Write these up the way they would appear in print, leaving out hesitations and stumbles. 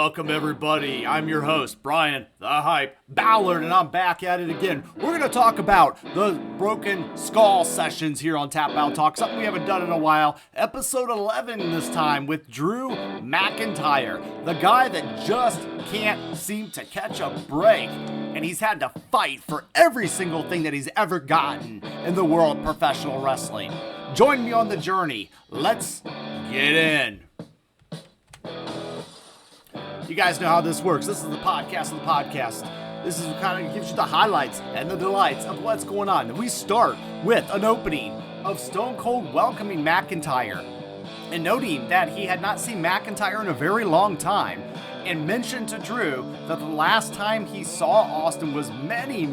Welcome everybody, I'm your host, Bryan, the Hype, Ballard, and I'm back at it again. We're going to talk about the Broken Skull sessions here on Tap Out Talk, something we haven't done in a while. Episode 11 this time with Drew McIntyre, the guy that just can't seem to catch a break. And he's had to fight for every single thing that he's ever gotten in the world of professional wrestling. Join me on the journey. Let's get in. You guys know how this works. This is the podcast of the podcast. This is what kind of gives you the highlights and the delights of what's going on. And we start with an opening of Stone Cold welcoming McIntyre and noting that he had not seen McIntyre in a very long time, and mentioned to Drew that the last time he saw Austin was many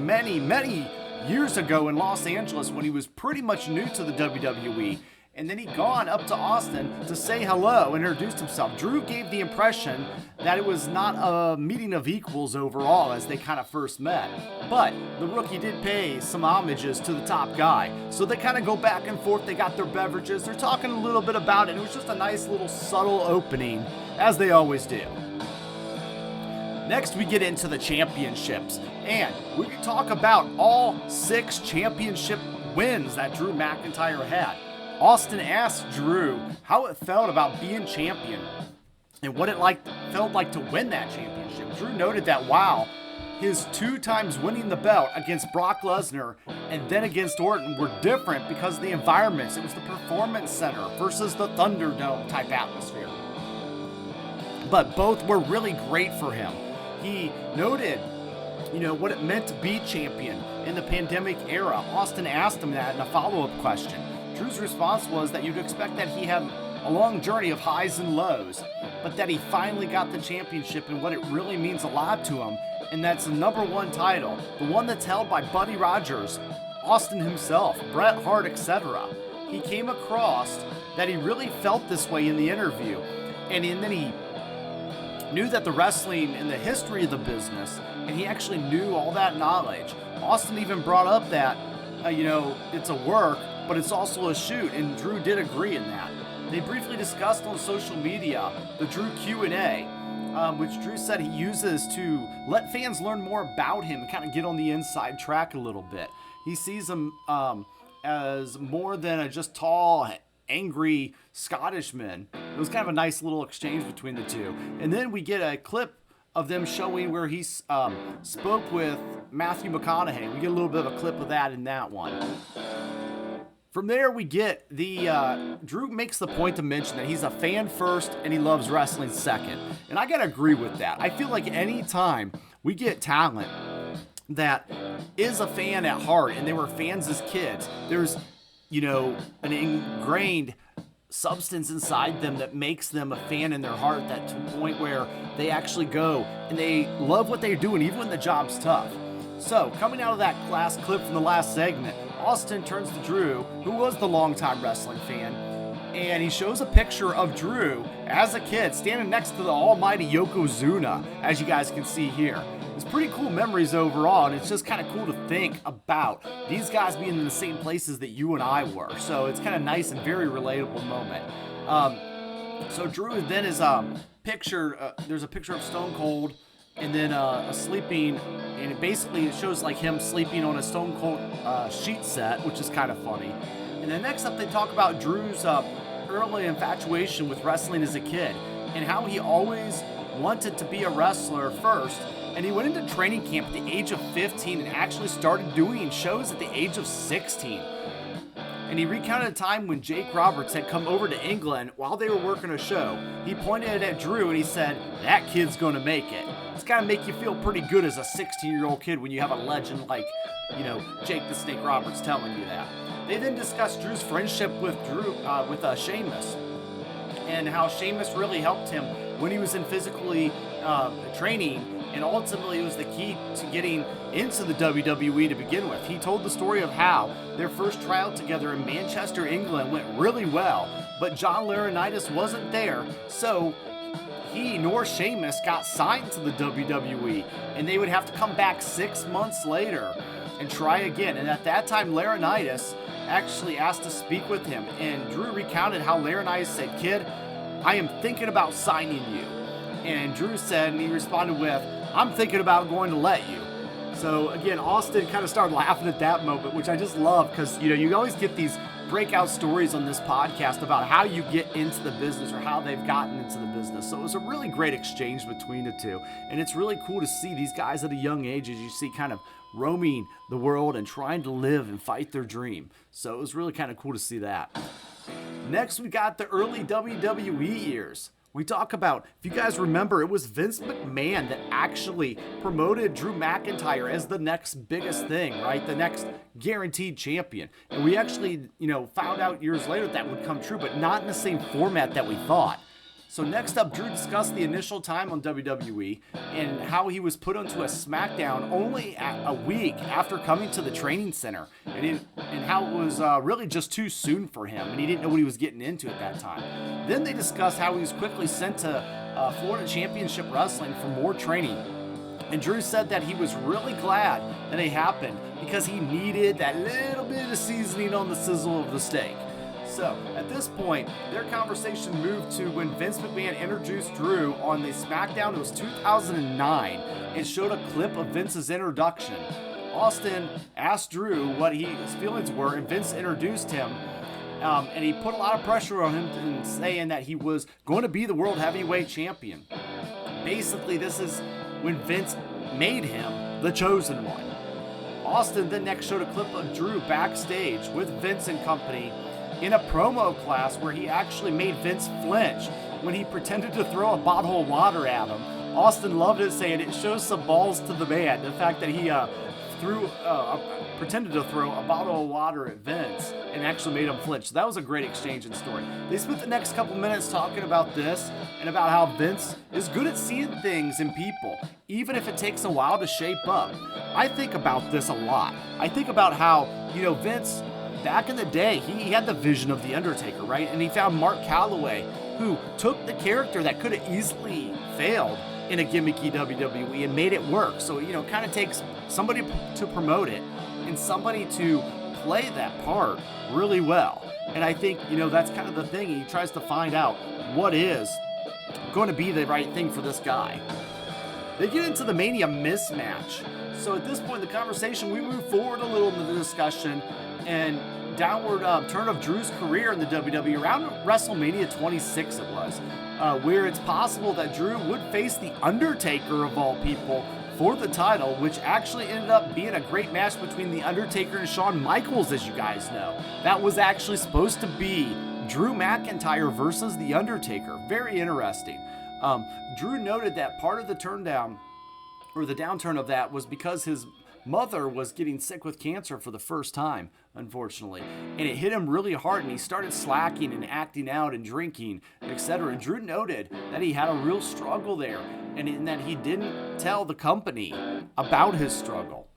years ago in Los Angeles when he was pretty much new to the WWE. And then he'd gone up to Austin to say hello and introduced himself. Drew gave the impression that it was not a meeting of equals overall as they kind of first met. But the rookie did pay some homages to the top guy. So they kind of go back and forth. They got their beverages. They're talking a little bit about it. It was just a nice little subtle opening, as they always do. Next, we get into the championships. And we can talk about all 6 championship wins that Drew McIntyre had. Austin asked Drew how it felt about being champion and what it felt like to win that championship. Drew noted that while his 2 times winning the belt against Brock Lesnar and then against Orton were different because of the environments. It was the Performance Center versus the Thunderdome type atmosphere. But both were really great for him. He noted, what it meant to be champion in the pandemic era. Austin asked him that in a follow-up question. Drew's response was that you'd expect that he had a long journey of highs and lows, but that he finally got the championship and what it really means a lot to him, and that's the #1 title, the one that's held by Buddy Rogers, Austin himself, Bret Hart, etc. He came across that he really felt this way in the interview, and then he knew that the wrestling and the history of the business, and he actually knew all that knowledge. Austin even brought up that, it's a work, but it's also a shoot, and Drew did agree in that. They briefly discussed on social media the Drew Q&A, which Drew said he uses to let fans learn more about him and kind of get on the inside track a little bit. He sees him as more than a just tall, angry Scottishman. It was kind of a nice little exchange between the two. And then we get a clip of them showing where he spoke with Matthew McConaughey. We get a little bit of a clip of that in that one. From there, we get Drew makes the point to mention that he's a fan first and he loves wrestling second. And I got to agree with that. I feel like any time we get talent that is a fan at heart and they were fans as kids, there's, an ingrained substance inside them that makes them a fan in their heart, that to the point where they actually go and they love what they're doing even when the job's tough. So, coming out of that last clip from the last segment, Austin turns to Drew, who was the longtime wrestling fan, and he shows a picture of Drew as a kid standing next to the almighty Yokozuna, as you guys can see here. It's pretty cool memories overall, and it's just kind of cool to think about these guys being in the same places that you and I were. So it's kind of nice and very relatable moment. So Drew then is picture. There's a picture of Stone Cold, and then a sleeping, and it shows like him sleeping on a Stone Cold sheet set, which is kind of funny. And then next up, they talk about Drew's early infatuation with wrestling as a kid, and how he always wanted to be a wrestler first. And he went into training camp at the age of 15 and actually started doing shows at the age of 16. And he recounted a time when Jake Roberts had come over to England while they were working a show. He pointed at Drew and he said, "That kid's gonna make it." It's gotta make you feel pretty good as a 16-year-old kid when you have a legend like, Jake the Snake Roberts telling you that. They then discussed Drew's friendship with Sheamus, and how Sheamus really helped him when he was in physically training, and ultimately it was the key to getting into the WWE to begin with. He told the story of how their first tryout together in Manchester, England went really well, but John Laurinaitis wasn't there, so he nor Sheamus got signed to the WWE, and they would have to come back 6 months later and try again. And at that time, Laurinaitis actually asked to speak with him, and Drew recounted how Laurinaitis said, "Kid, I am thinking about signing you." And Drew said, and he responded with, "I'm thinking about going to let you." So again, Austin kind of started laughing at that moment, which I just love because, you always get these breakout stories on this podcast about how you get into the business or how they've gotten into the business. So it was a really great exchange between the two. And it's really cool to see these guys at a young age, as you see, kind of roaming the world and trying to live and fight their dream. So it was really kind of cool to see that. Next, we got the early WWE years. We talk about, if you guys remember, it was Vince McMahon that actually promoted Drew McIntyre as the next biggest thing, right? The next guaranteed champion. And we actually, found out years later that would come true, but not in the same format that we thought. So next up, Drew discussed the initial time on WWE and how he was put onto a SmackDown only a week after coming to the training center, and how it was really just too soon for him, and he didn't know what he was getting into at that time. Then they discussed how he was quickly sent to Florida Championship Wrestling for more training. And Drew said that he was really glad that it happened because he needed that little bit of seasoning on the sizzle of the steak. So, at this point, their conversation moved to when Vince McMahon introduced Drew on the SmackDown. It was 2009 and showed a clip of Vince's introduction. Austin asked Drew what his feelings were, and Vince introduced him. And he put a lot of pressure on him in saying that he was going to be the World Heavyweight Champion. Basically, this is when Vince made him the chosen one. Austin then next showed a clip of Drew backstage with Vince and company in a promo class where he actually made Vince flinch when he pretended to throw a bottle of water at him. Austin loved it, saying it shows some balls to the man. The fact that he pretended to throw a bottle of water at Vince and actually made him flinch. So that was a great exchange and story. They spent the next couple minutes talking about this and about how Vince is good at seeing things in people, even if it takes a while to shape up. I think about this a lot. I think about how, Vince, back in the day, he had the vision of The Undertaker, right? And he found Mark Calloway, who took the character that could have easily failed in a gimmicky WWE and made it work. So, kind of takes somebody to promote it and somebody to play that part really well. And I think, that's kind of the thing. He tries to find out what is going to be the right thing for this guy. They get into the Mania mismatch. So at this point in the conversation, we move forward a little in the discussion and downward turn of Drew's career in the WWE around WrestleMania 26 it was, where it's possible that Drew would face The Undertaker of all people for the title, which actually ended up being a great match between The Undertaker and Shawn Michaels, as you guys know. That was actually supposed to be Drew McIntyre versus The Undertaker. Very interesting. Drew noted that part of the downturn of that was because his mother was getting sick with cancer for the first time, unfortunately, and it hit him really hard, and he started slacking and acting out and drinking, etc. And Drew noted that he had a real struggle there, and in that he didn't tell the company about his struggle.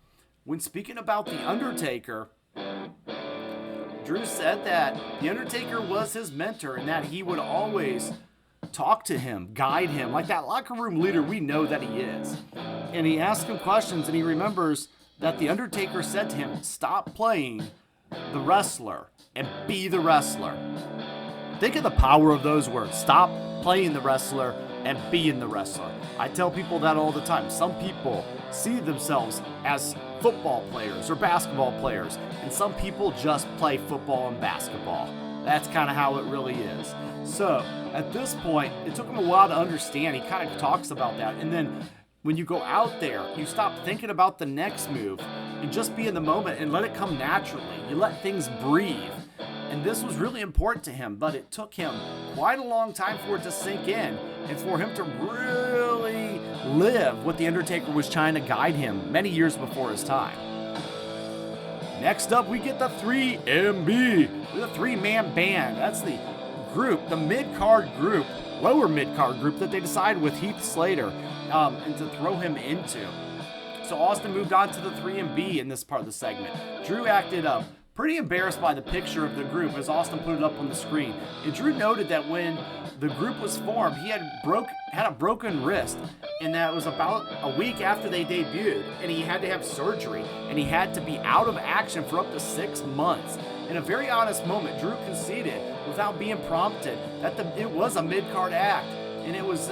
When speaking about The Undertaker, Drew said that The Undertaker was his mentor and that he would always talk to him, guide him, like that locker room leader we know that he is. And he asked him questions, and he remembers that The Undertaker said to him, "Stop playing the wrestler and be the wrestler." Think of the power of those words. Stop playing the wrestler and being the wrestler. I tell people that all the time. Some people see themselves as football players or basketball players, and some people just play football and basketball. That's kind of how it really is. So at this point, it took him a while to understand. He kind of talks about that. And then when you go out there, you stop thinking about the next move and just be in the moment and let it come naturally. You let things breathe. And this was really important to him, but it took him quite a long time for it to sink in and for him to really live what The Undertaker was trying to guide him many years before his time. Next up, we get the 3MB, the three-man band. That's the group, the mid-card group, lower mid-card group that they decided with Heath Slater and to throw him into. So Austin moved on to the 3MB in this part of the segment. Drew acted pretty embarrassed by the picture of the group as Austin put it up on the screen. And Drew noted that when the group was formed, he had a broken wrist, and that was about a week after they debuted, and he had to have surgery, and he had to be out of action for up to 6 months. In a very honest moment, Drew conceded, without being prompted, that it was a mid-card act, and it was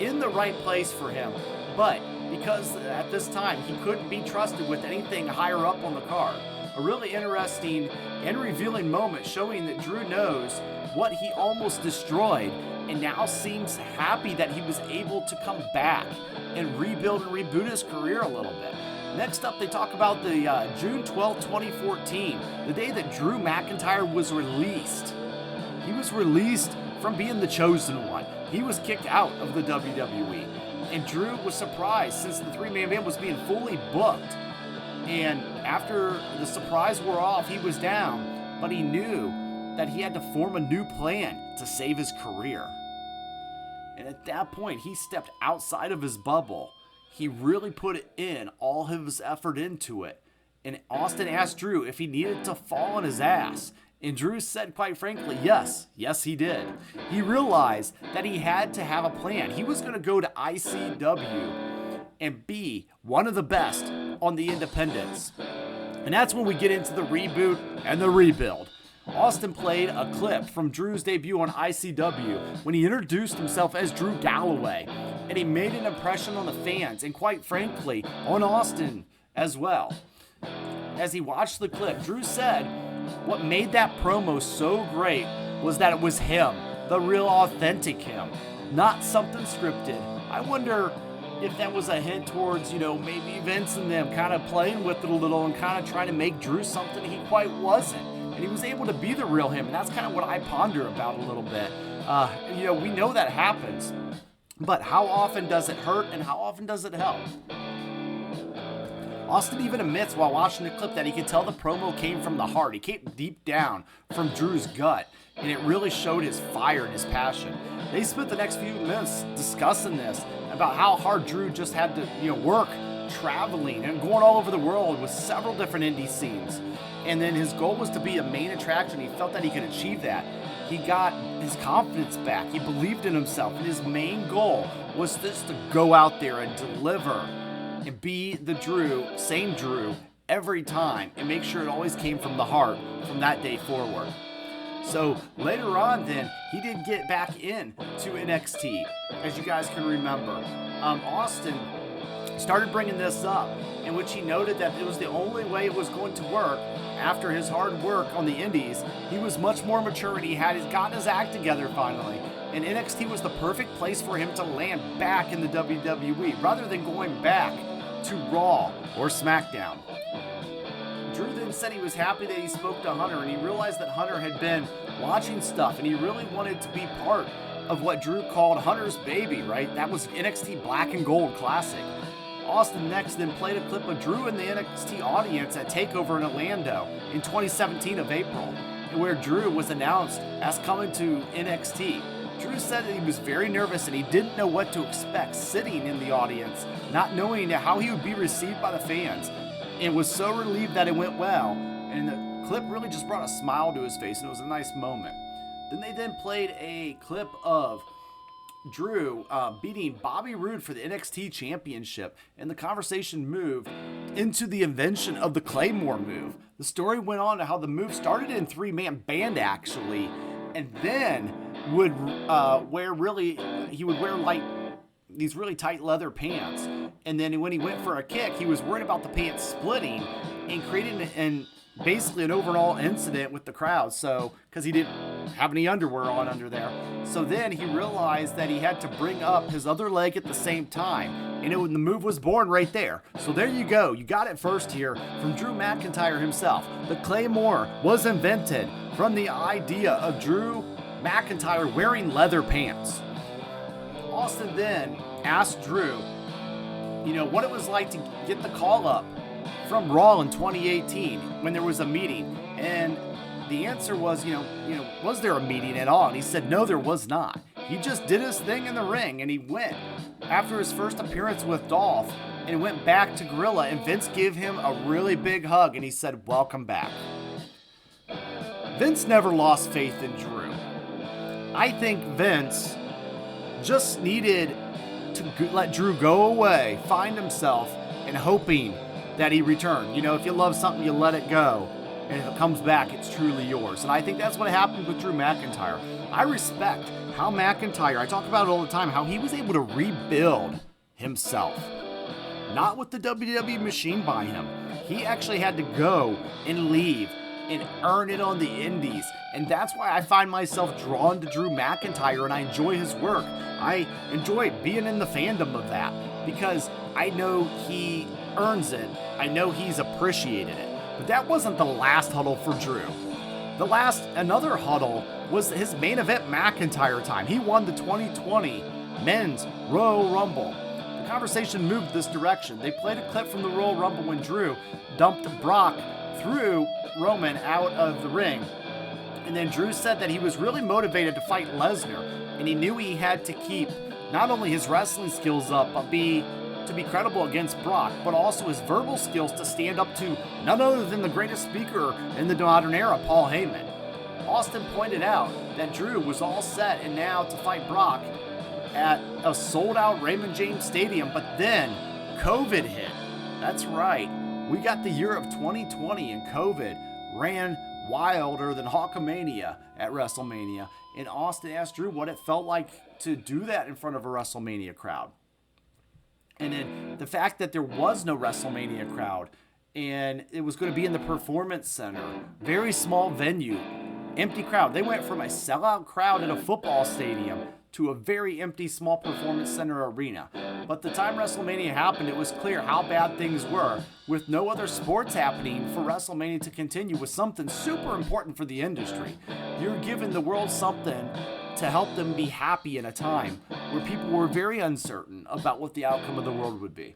in the right place for him. But because at this time he couldn't be trusted with anything higher up on the card. A really interesting and revealing moment showing that Drew knows what he almost destroyed and now seems happy that he was able to come back and rebuild and reboot his career a little bit. Next up, they talk about the June 12, 2014, the day that Drew McIntyre was released. He was released from being the chosen one. He was kicked out of the WWE. And Drew was surprised since the three-man event was being fully booked. And after the surprise wore off, he was down, but he knew that he had to form a new plan to save his career. And at that point, he stepped outside of his bubble. He really put in all of his effort into it. And Austin asked Drew if he needed to fall on his ass. And Drew said, quite frankly, yes. Yes, he did. He realized that he had to have a plan. He was going to go to ICW and be one of the best on the independents. And that's when we get into the reboot and the rebuild. Austin played a clip from Drew's debut on ICW when he introduced himself as Drew Galloway, and he made an impression on the fans and quite frankly on Austin as well. As he watched the clip, Drew said what made that promo so great was that it was him, the real authentic him, not something scripted. I wonder if that was a hint towards, maybe Vince and them kind of playing with it a little and kind of trying to make Drew something he quite wasn't. And he was able to be the real him, and that's kind of what I ponder about a little bit. We know that happens, but how often does it hurt and how often does it help? Austin even admits while watching the clip that he could tell the promo came from the heart. He came deep down from Drew's gut, and it really showed his fire and his passion. They spent the next few minutes discussing this, about how hard Drew just had to, work, traveling, and going all over the world with several different indie scenes. And then his goal was to be a main attraction. He felt that he could achieve that. He got his confidence back. He believed in himself. And his main goal was just to go out there and deliver and be the Drew, same Drew, every time and make sure it always came from the heart from that day forward. So later on then, he did get back in to NXT, as you guys can remember. Austin started bringing this up, in which he noted that it was the only way it was going to work. After his hard work on the indies, he was much more mature and he had gotten his act together finally. And NXT was the perfect place for him to land back in the WWE, rather than going back to Raw or SmackDown. Drew then said he was happy that he spoke to Hunter, and he realized that Hunter had been watching stuff, and he really wanted to be part of what Drew called Hunter's baby, right? That was NXT Black and Gold Classic. Austin next then played a clip of Drew in the NXT audience at TakeOver in Orlando in 2017 of April, where Drew was announced as coming to NXT. Drew said that he was very nervous and he didn't know what to expect sitting in the audience, not knowing how he would be received by the fans, and was so relieved that it went well. And the clip really just brought a smile to his face, and it was a nice moment. Then they played a clip of Drew beating Bobby Roode for the NXT Championship, and the conversation moved into the invention of the Claymore move. The story went on to how the move started in three-man band actually, and then would he would wear like these really tight leather pants, and then when he went for a kick, he was worried about the pants splitting and creating basically an overall incident with the crowd. So, because he didn't have any underwear on under there. So then he realized that he had to bring up his other leg at the same time. And the move was born right there. So there you go. You got it first here from Drew McIntyre himself. The Claymore was invented from the idea of Drew McIntyre wearing leather pants. Austin then asked Drew, what it was like to get the call up from Raw in 2018 when there was a meeting. And the answer was, was there a meeting at all? And he said, no, there was not. He just did his thing in the ring, and he went after his first appearance with Dolph and went back to Gorilla, and Vince gave him a really big hug, and he said, welcome back. Vince never lost faith in Drew. I think Vince just needed to let Drew go away, find himself, and hoping that he returned. If you love something, you let it go. and if it comes back, it's truly yours. And I think that's what happened with Drew McIntyre. I respect how McIntyre, I talk about it all the time, how he was able to rebuild himself. Not with the WWE machine by him. He actually had to go and leave and earn it on the indies. And that's why I find myself drawn to Drew McIntyre, and I enjoy his work. I enjoy being in the fandom of that because I know he earns it. I know he's appreciated it. But that wasn't the last huddle for Drew. Another huddle was his main event McIntyre time. He won the 2020 Men's Royal Rumble. The conversation moved this direction. They played a clip from the Royal Rumble when Drew dumped Brock through Roman out of the ring. And then Drew said that he was really motivated to fight Lesnar, and he knew he had to keep not only his wrestling skills up, but to be credible against Brock, but also his verbal skills to stand up to none other than the greatest speaker in the modern era, Paul Heyman. Austin pointed out that Drew was all set and now to fight Brock at a sold-out Raymond James Stadium, but then COVID hit. That's right. We got the year of 2020 and COVID ran wilder than Hulkamania at WrestleMania, and Austin asked Drew what it felt like to do that in front of a WrestleMania crowd. And then the fact that there was no WrestleMania crowd, and it was going to be in the Performance Center, very small venue, empty crowd. They went from a sellout crowd at a football stadium to a very empty small Performance Center arena. But the time WrestleMania happened, it was clear how bad things were. With no other sports happening, for WrestleMania to continue was something super important for the industry. You're giving the world something to help them be happy in a time where people were very uncertain about what the outcome of the world would be.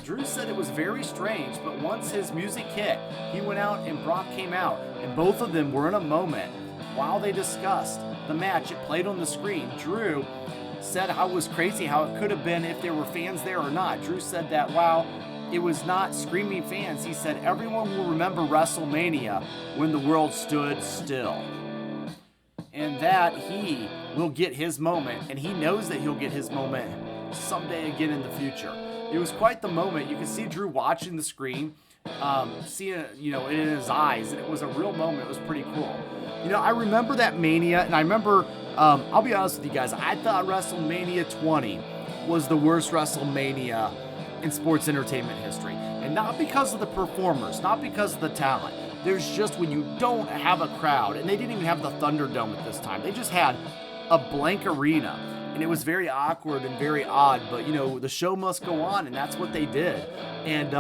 Drew said it was very strange, but once his music hit, he went out and Brock came out, and both of them were in a moment. While they discussed the match, it played on the screen. Drew said how it was crazy how it could have been if there were fans there or not. Drew said that while it was not screaming fans, he said everyone will remember WrestleMania when the world stood still. And that he will get his moment, and he knows that he'll get his moment someday again in the future. It was quite the moment. You can see Drew watching the screen, seeing it, in his eyes, and it was a real moment. It was pretty cool. I remember that Mania, and I remember, I'll be honest with you guys, I thought WrestleMania 20 was the worst WrestleMania in sports entertainment history. And not because of the performers, not because of the talent. There's just when you don't have a crowd, and they didn't even have the Thunderdome at this time. They just had a blank arena, and it was very awkward and very odd, but the show must go on, and that's what they did. And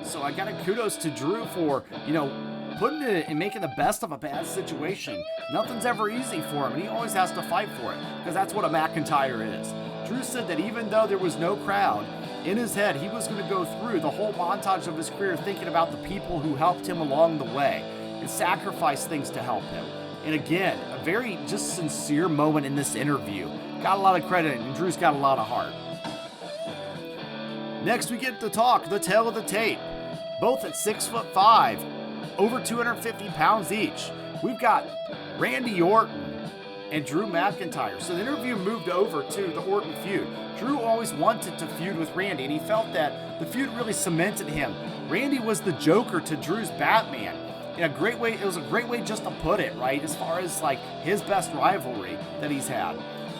so I got a kudos to Drew for, putting it and making the best of a bad situation. Nothing's ever easy for him, and he always has to fight for it, because that's what a McIntyre is. Drew said that even though there was no crowd, in his head, he was going to go through the whole montage of his career thinking about the people who helped him along the way and sacrificed things to help him. And again, a very just sincere moment in this interview. Got a lot of credit, and Drew's got a lot of heart. Next, we get to talk the tale of the tape. Both at 6'5", over 250 pounds each. We've got Randy Orton and Drew McIntyre. So the interview moved over to the Orton feud. Drew always wanted to feud with Randy, and he felt that the feud really cemented him. Randy was the Joker to Drew's Batman. In a great way, it was a great way just to put it, right? As far as like his best rivalry that he's had.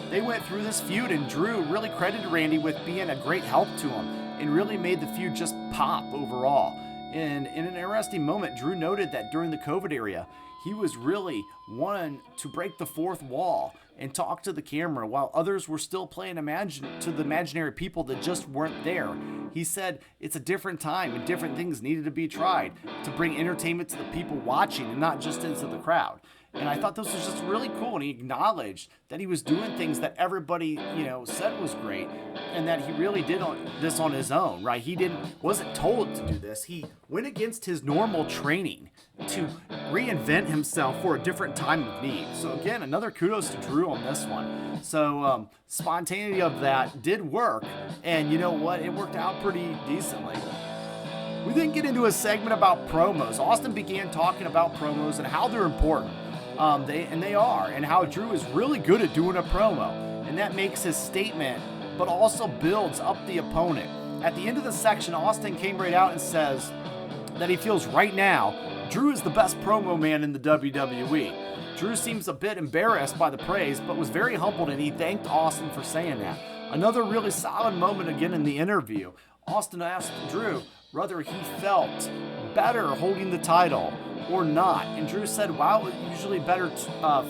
They went through this feud, and Drew really credited Randy with being a great help to him and really made the feud just pop overall. And in an interesting moment, Drew noted that during the COVID era, he was really one to break the fourth wall and talk to the camera while others were still playing to the imaginary people that just weren't there. He said it's a different time and different things needed to be tried to bring entertainment to the people watching and not just into the crowd. And I thought this was just really cool, and he acknowledged that he was doing things that everybody, said was great, and that he really did this on his own, right? He wasn't told to do this. He went against his normal training to reinvent himself for a different time of need. So again, another kudos to Drew on this one. So spontaneity of that did work, and you know what? It worked out pretty decently. We then get into a segment about promos. Austin began talking about promos and how they're important. They are, and how Drew is really good at doing a promo, and that makes his statement, but also builds up the opponent. At the end of the section, Austin came right out and says that he feels right now Drew is the best promo man in the WWE. Drew seems a bit embarrassed by the praise, but was very humbled, and he thanked Austin for saying that. Another really solid moment again in the interview. Austin asked Drew whether he felt better holding the title or not, and Drew said while it's usually better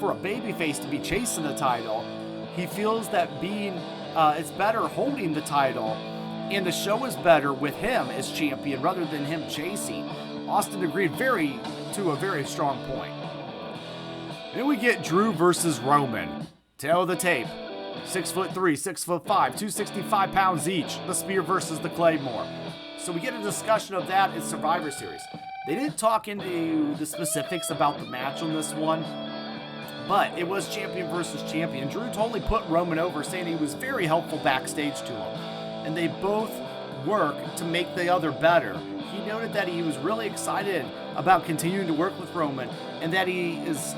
for a babyface to be chasing the title, he feels that it's better holding the title, and the show is better with him as champion rather than him chasing. Austin agreed to a very strong point. Then we get Drew versus Roman. Tail of the tape. 6'3", 6'5", 265 pounds each. The spear versus the Claymore. So we get a discussion of that in Survivor Series. They didn't talk into the specifics about the match on this one, but it was champion versus champion. Drew totally put Roman over, saying he was very helpful backstage to him. And they both work to make the other better. He noted that he was really excited about continuing to work with Roman, and that he is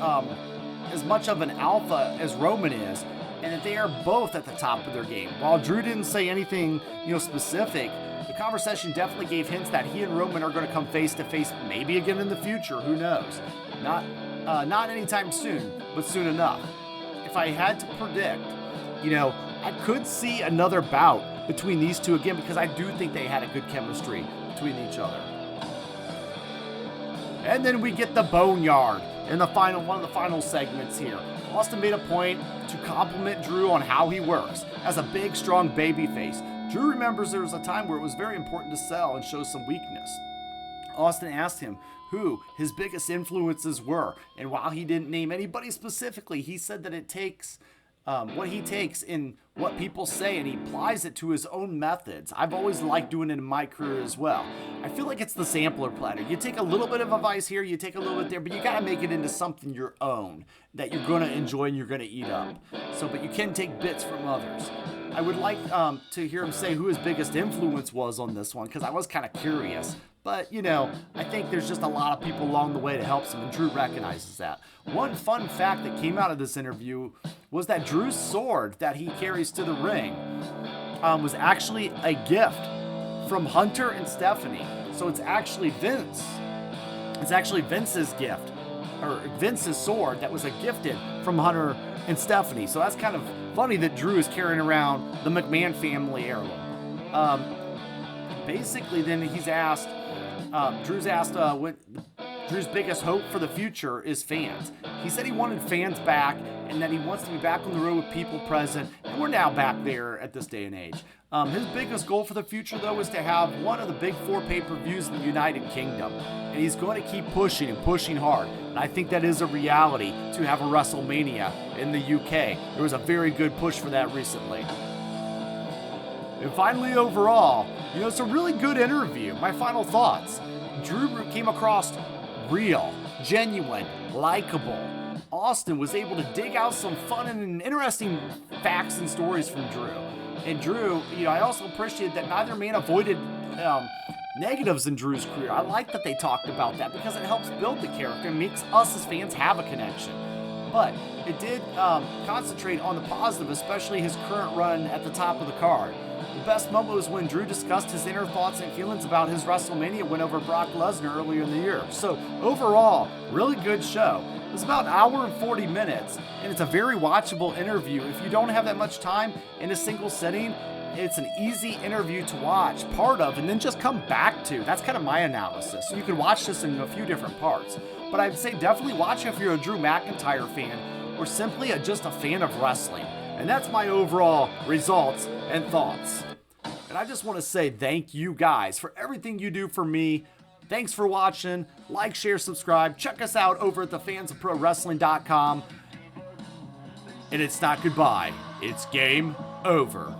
as much of an alpha as Roman is, and that they are both at the top of their game. While Drew didn't say anything, specific, the conversation definitely gave hints that he and Roman are going to come face to face, maybe again in the future. Who knows? Not anytime soon, but soon enough. If I had to predict, I could see another bout between these two again, because I do think they had a good chemistry between each other. And then we get the Boneyard in one of the final segments here. Austin made a point to compliment Drew on how he works as a big, strong babyface. Drew remembers there was a time where it was very important to sell and show some weakness. Austin asked him who his biggest influences were, and while he didn't name anybody specifically, he said that it takes what he takes in what people say, and he applies it to his own methods. I've always liked doing it in my career as well. I feel like it's the sampler platter. You take a little bit of advice here, you take a little bit there, but you got to make it into something your own that you're going to enjoy and you're going to eat up. But you can take bits from others. I would like to hear him say who his biggest influence was on this one, because I was kind of curious. But, I think there's just a lot of people along the way to help him, and Drew recognizes that. One fun fact that came out of this interview was that Drew's sword that he carries to the ring was actually a gift from Hunter and Stephanie. So it's actually Vince. It's actually Vince's gift, or Vince's sword that was gifted from Hunter and Stephanie. So that's kind of funny that Drew is carrying around the McMahon family heirloom. Basically, then he's asked, Drew's asked what Drew's biggest hope for the future is fans. He said he wanted fans back, and that he wants to be back on the road with people present, and we're now back there at this day and age. His biggest goal for the future, though, is to have one of the big 4 pay-per-views in the United Kingdom, and he's going to keep pushing and pushing hard, and I think that is a reality to have a WrestleMania in the UK. There was a very good push for that recently. And finally, overall, it's a really good interview. My final thoughts. Drew came across real, genuine, likable. Austin was able to dig out some fun and interesting facts and stories from Drew. And Drew, I also appreciate that neither man avoided negatives in Drew's career. I like that they talked about that, because it helps build the character and makes us as fans have a connection. But it did concentrate on the positive, especially his current run at the top of the card. The best moment was when Drew discussed his inner thoughts and feelings about his WrestleMania win over Brock Lesnar earlier in the year. So overall, really good show. It's about an hour and 40 minutes, and it's a very watchable interview. If you don't have that much time in a single sitting, it's an easy interview to watch part of and then just come back to. That's kind of my analysis. So you can watch this in a few different parts. But I'd say definitely watch if you're a Drew McIntyre fan or simply just a fan of wrestling. And that's my overall results and thoughts. And I just want to say thank you guys for everything you do for me. Thanks for watching. Like, share, subscribe. Check us out over at thefansofprowrestling.com. And it's not goodbye. It's game over.